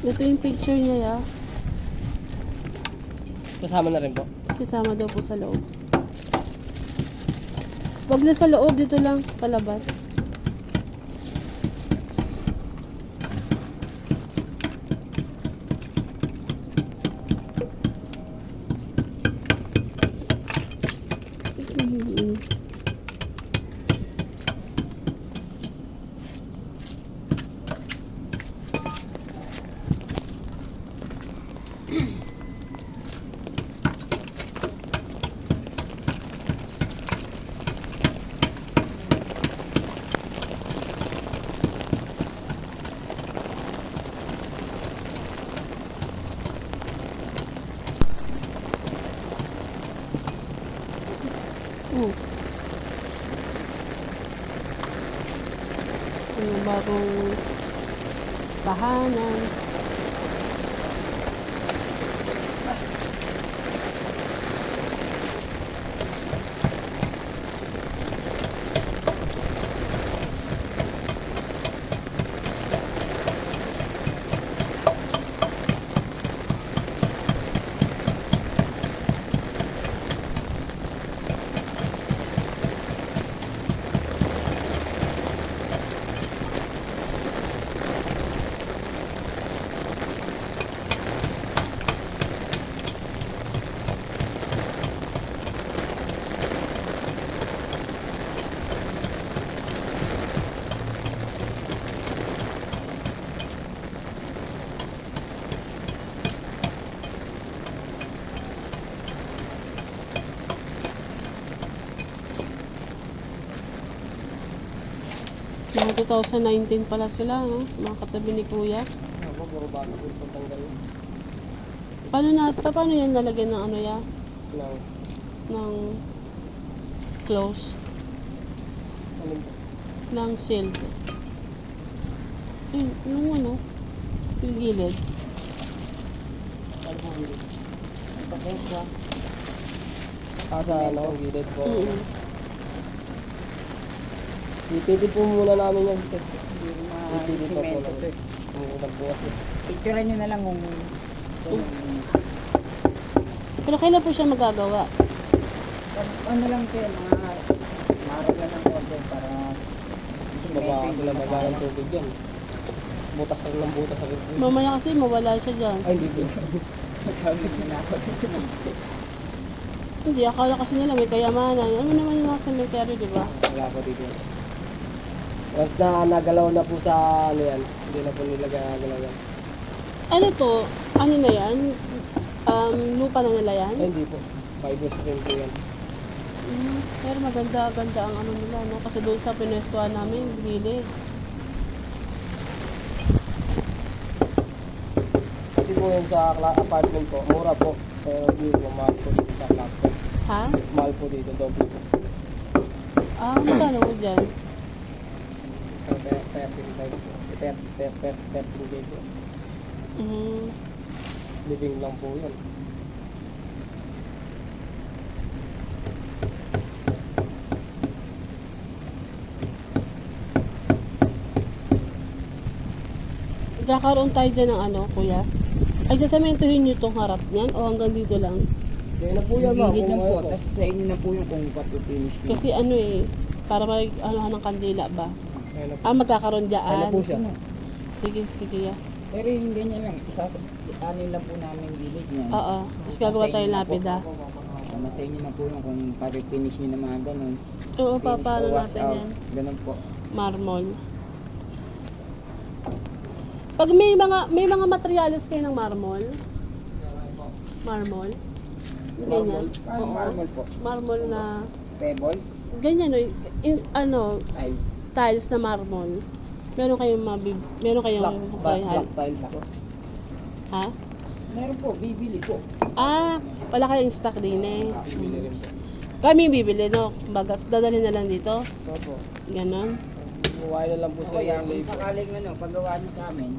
Ito yung picture niya, ya. Kasama na rin po. Sasama daw po sa loob. Wag na sa loob, dito lang, palabas. Yung bagong tahanan. Mga 2019 pala sila, no? Mga katabi ni Kuya. Ako, puro bago po itong tanggal. Paano yan lalagyan ng ano ya? Lang. Ng close? Ano po? Ng shield. Yung ano? Yung gilid. Ano po gilid? Pasensya. Sa ano, gilid po. Ipili po muna namin yung ipili pa po namin. Ang unang po kasi. Picturean nyo na lang kung Pero kailan po siya magagawa? ano lang kayo, mga marag lang ng order para Baba sila baba ng tubig yan. Butas lang ng butas sa gilid. Mamaya kasi mawala siya dyan. Ay, hindi po. magkawin na ako. Hindi, akala kasi nila may kayamanan. Ano naman yung mga cemetery, di ba? Wala po dito. Once na nagalaw na po sa ano yan, hindi na po nila gagalaw yan. Ano to? Ano na yan? Lupa na nila yan? Ay, hindi po. 5 years rin po yan. Pero maganda-ganda ang ano nila, no? Kasi doon sa pinestuhan namin, gilid. Kasi po yun sa apartment po, mura po. Pero hindi po mahal po dito sa cluster. Ha? Mahal po dito, doble po. Magkano ko dyan? So, 35 po. 13 po. Living lang po yun. Magkakaroon tayo dyan ng ano, kuya? Ay, sasamentuhin nyo itong harap niyan o hanggang dito lang? Kaya na po yan, ma'am. Gilid Kung lang po, ano po. tapos sa inyo na po yung kung papipinish ko. Kasi ano para mag ano ng kandila ba? Kaya na po. Magkakaroon Kaya na dyan. po siya. Sige ya. Pero yung ganyan lang, ano lang po namin gilid niya. Oo. Tapos gagawa tayo lapida. Sa inyo na po yung kung papipinish nyo na mga ganun. Oo, Finish paano or wash natin out. yan? Ganun po. Marmol. Pag may mga materials kayo ng marmol. Marmol. Ganyan. Ano Oo. marble po? Marmol na Pebbles? ganyan no, Ice? tiles na marmol. Meron kayong meron kayong Black tiles po. Ha? Meron po, bibili po. Wala kayong stock din eh. Bibili rin po. Kami bibili no. Bagat dadalhin na lang dito. Opo. Ganon. Buhay na lang po O sa kaya yung kung labor. sakaling paggawa nyo sa amin,